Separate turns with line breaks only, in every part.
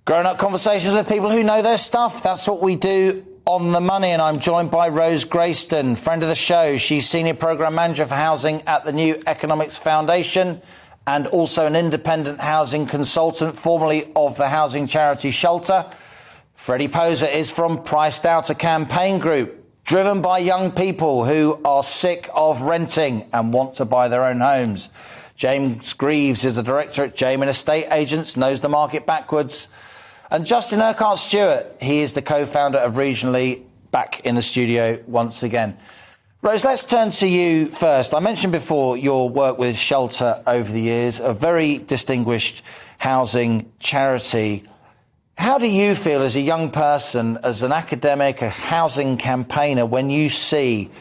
Grown-up conversations with people who know their stuff. That's what we do on The Money, and I'm joined by Rose Grayston, friend of the show. She's Senior Programme Manager for Housing at the New Economics Foundation and also an independent housing consultant, formerly of the housing charity Shelter. Freddie Poser is from Priced Out, a campaign group driven by young people who are sick of renting and want to buy their own homes. James Greaves is the director at Jamin Estate Agents, knows the market backwards. And Justin Urquhart-Stewart, he is the co-founder of Regionally, back in the studio once again. Rose, let's turn to you first. I mentioned before your work with Shelter over the years, a very distinguished housing charity. How do you feel as a young person, as an academic, a housing campaigner, when you see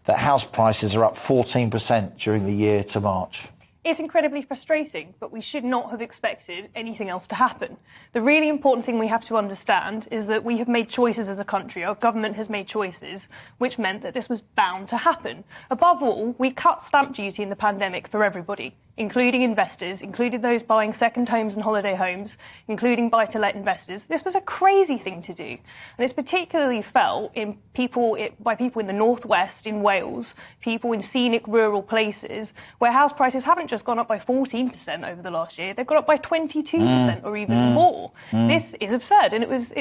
that house prices are up 14% during the year to March?
It's incredibly frustrating, but we should not have expected anything else to happen. The really important thing we have to understand is that we have made choices as a country. Our government has made choices which meant that this was bound to happen. Above all, we cut stamp duty in the pandemic for everybody, including investors, including those buying second homes and holiday homes, including buy-to-let investors. This was a crazy thing to do. And it's particularly felt by people in the northwest, in Wales, people in scenic rural places, where house prices haven't just gone up by 14% over the last year, they've gone up by 22% or even more. This is absurd, and it was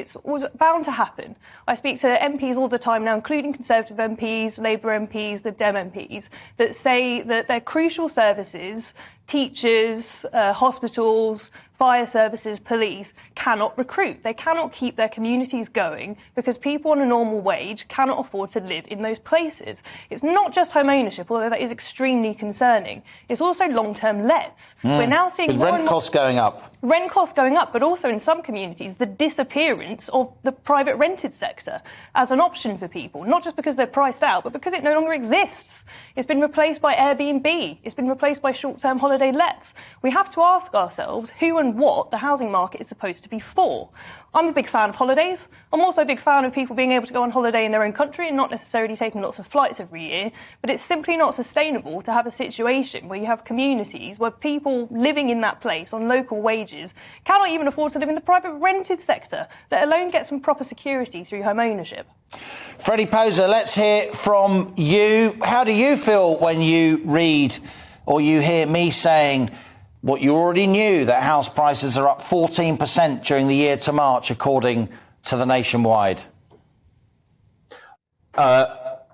bound to happen. I speak to MPs all the time now, including Conservative MPs, Labour MPs, the Dem MPs, that say that their crucial services, teachers, hospitals, fire services, police, cannot recruit. They cannot keep their communities going because people on a normal wage cannot afford to live in those places. It's not just home ownership, although that is extremely concerning. It's also long-term lets. We're now seeing
with rent costs going up.
Rent costs going up, but also in some communities, the disappearance of the private rented sector as an option for people, not just because they're priced out, but because it no longer exists. It's been replaced by Airbnb. It's been replaced by short-term holiday lets. We have to ask ourselves who and what the housing market is supposed to be for. I'm a big fan of holidays. I'm also a big fan of people being able to go on holiday in their own country and not necessarily taking lots of flights every year. But it's simply not sustainable to have a situation where you have communities where people living in that place on local wages cannot even afford to live in the private rented sector, let alone get some proper security through home ownership.
Freddie Poser, let's hear from you. How do you feel when you read or you hear me saying what you already knew, that house prices are up 14% during the year to March, according to the Nationwide?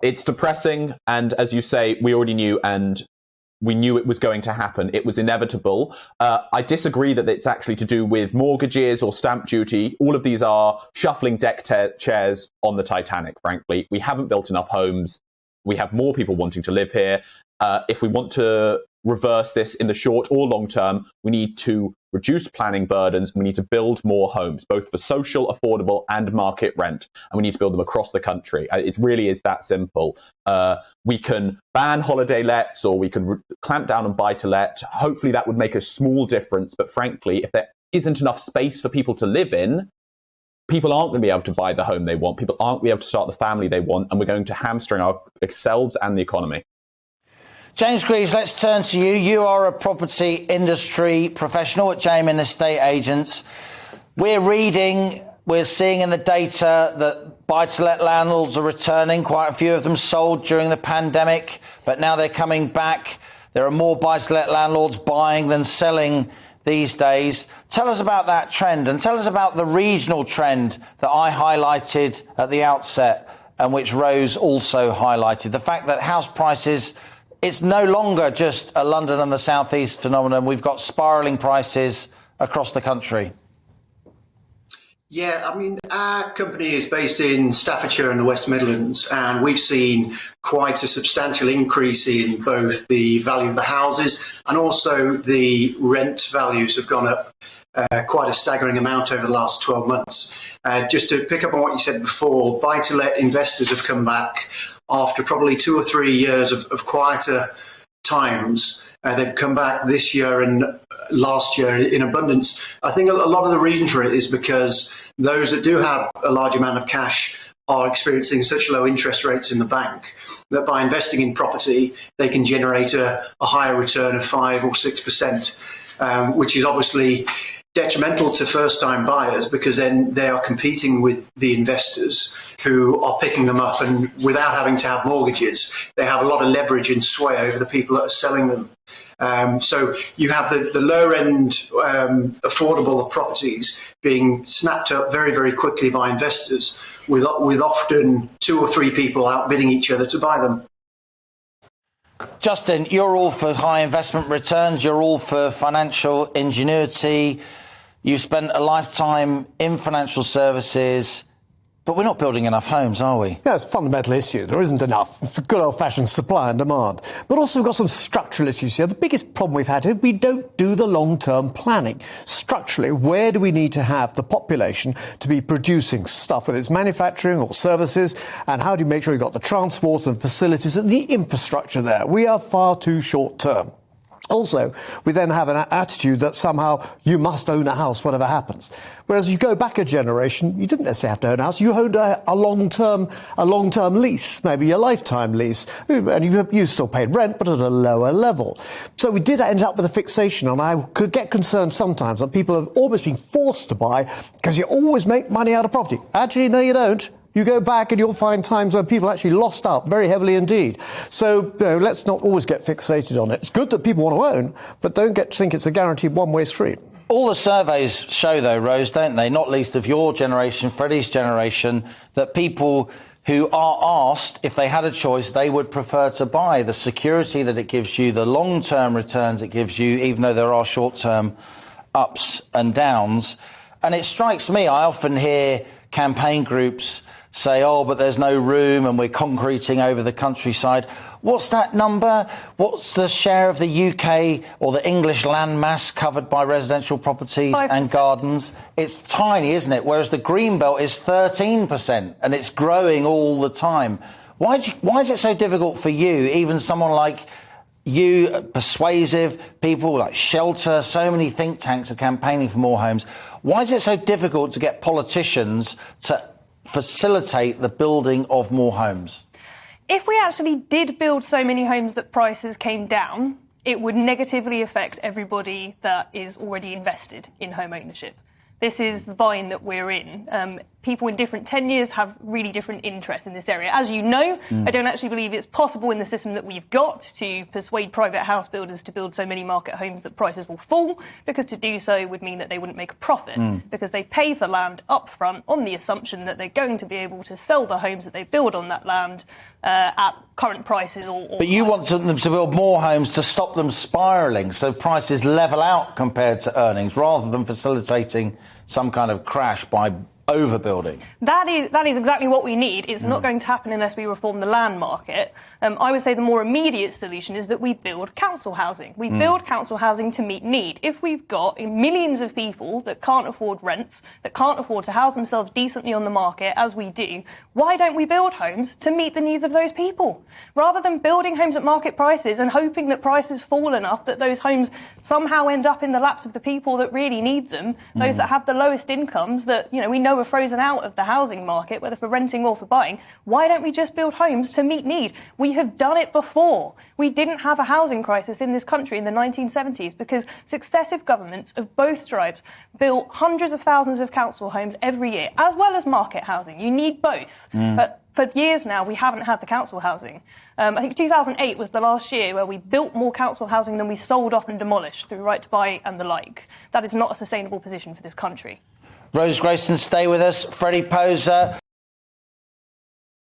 It's depressing, and as you say, we already knew, and we knew it was going to happen. It was inevitable. I disagree that it's actually to do with mortgages or stamp duty. All of these are shuffling deck chairs on the Titanic, frankly. We haven't built enough homes. We have more people wanting to live here. If we want to reverse this in the short or long term, we need to reduce planning burdens. We need to build more homes, both for social, affordable and market rent. And we need to build them across the country. It really is that simple. We can ban holiday lets, or we can clamp down on buy-to-let. Hopefully that would make a small difference. But frankly, if there isn't enough space for people to live in, people aren't going to be able to buy the home they want. People aren't going to be able to start the family they want. And we're going to hamstring ourselves and the economy.
James Greaves, let's turn to you. You are a property industry professional at Jamin Estate Agents. We're seeing in the data that buy-to-let landlords are returning. Quite a few of them sold during the pandemic, but now they're coming back. There are more buy-to-let landlords buying than selling these days. Tell us about that trend, and tell us about the regional trend that I highlighted at the outset and which Rose also highlighted. The fact that house prices, it's no longer just a London and the South East phenomenon. We've got spiralling prices across the country.
Yeah, I mean, our company is based in Staffordshire and the West Midlands, and we've seen quite a substantial increase in both the value of the houses and also the rent values have gone up quite a staggering amount over the last 12 months. Just to pick up on what you said before, buy-to-let investors have come back after probably 2 or 3 years of quieter times. They've come back this year and last year in abundance. I think a lot of the reason for it is because those that do have a large amount of cash are experiencing such low interest rates in the bank that by investing in property, they can generate a higher return of 5 or 6%, which is obviously detrimental to first-time buyers, because then they are competing with the investors who are picking them up, and without having to have mortgages, they have a lot of leverage and sway over the people that are selling them. So you have the lower-end affordable properties being snapped up very, very quickly by investors, with often 2 or 3 people outbidding each other to buy them.
Justin, you're all for high investment returns. You're all for financial ingenuity. You've spent a lifetime in financial services. But we're not building enough homes, are we?
Yeah, it's a fundamental issue. There isn't enough. Good old-fashioned supply and demand. But also we've got some structural issues here. The biggest problem we've had here, we don't do the long-term planning. Structurally, where do we need to have the population to be producing stuff, whether it's manufacturing or services, and how do you make sure you've got the transport and facilities and the infrastructure there? We are far too short-term. Also, we then have an attitude that somehow you must own a house, whatever happens. Whereas you go back a generation, you didn't necessarily have to own a house. You owned a long-term lease, maybe a lifetime lease, and you still paid rent, but at a lower level. So we did end up with a fixation, and I could get concerned sometimes that people have almost been forced to buy because you always make money out of property. Actually, no, you don't. You go back and you'll find times when people actually lost out very heavily indeed. So let's not always get fixated on it. It's good that people want to own, but don't get to think it's a guaranteed one-way street.
All the surveys show, though, Rose, don't they, not least of your generation, Freddie's generation, that people who are asked if they had a choice, they would prefer to buy. The security that it gives you, the long-term returns it gives you, even though there are short-term ups and downs. And it strikes me, I often hear campaign groups say, oh, but there's no room and we're concreting over the countryside. What's that number? What's the share of the UK or the English land mass covered by residential properties
5%.
And gardens? It's tiny, isn't it? Whereas the green belt is 13% and it's growing all the time. Why is it so difficult for you, even someone like you, persuasive people like Shelter, so many think tanks are campaigning for more homes. Why is it so difficult to get politicians to facilitate the building of more homes?
If we actually did build so many homes that prices came down, it would negatively affect everybody that is already invested in home ownership. This is the bind that we're in. People in different tenures have really different interests in this area. As you know, I don't actually believe it's possible in the system that we've got to persuade private house builders to build so many market homes that prices will fall, because to do so would mean that they wouldn't make a profit, because they pay for land up front on the assumption that they're going to be able to sell the homes that they build on that land at current prices. But
you want them to build more homes to stop them spiralling, so prices level out compared to earnings, rather than facilitating some kind of crash by overbuilding.
That is exactly what we need. It's not going to happen unless we reform the land market. I would say the more immediate solution is that we build council housing. We build council housing to meet need. If we've got millions of people that can't afford rents, that can't afford to house themselves decently on the market, as we do, why don't we build homes to meet the needs of those people? Rather than building homes at market prices and hoping that prices fall enough that those homes somehow end up in the laps of the people that really need them, those that have the lowest incomes that, we know are frozen out of the housing market, whether for renting or for buying, why don't we just build homes to meet need? We have done it before. We didn't have a housing crisis in this country in the 1970s because successive governments of both stripes built hundreds of thousands of council homes every year, as well as market housing. You need both. But for years now, we haven't had the council housing. I think 2008 was the last year where we built more council housing than we sold off and demolished through Right to Buy and the like. That is not a sustainable position for this country.
Rose Grayston, stay with us. Freddie Poser.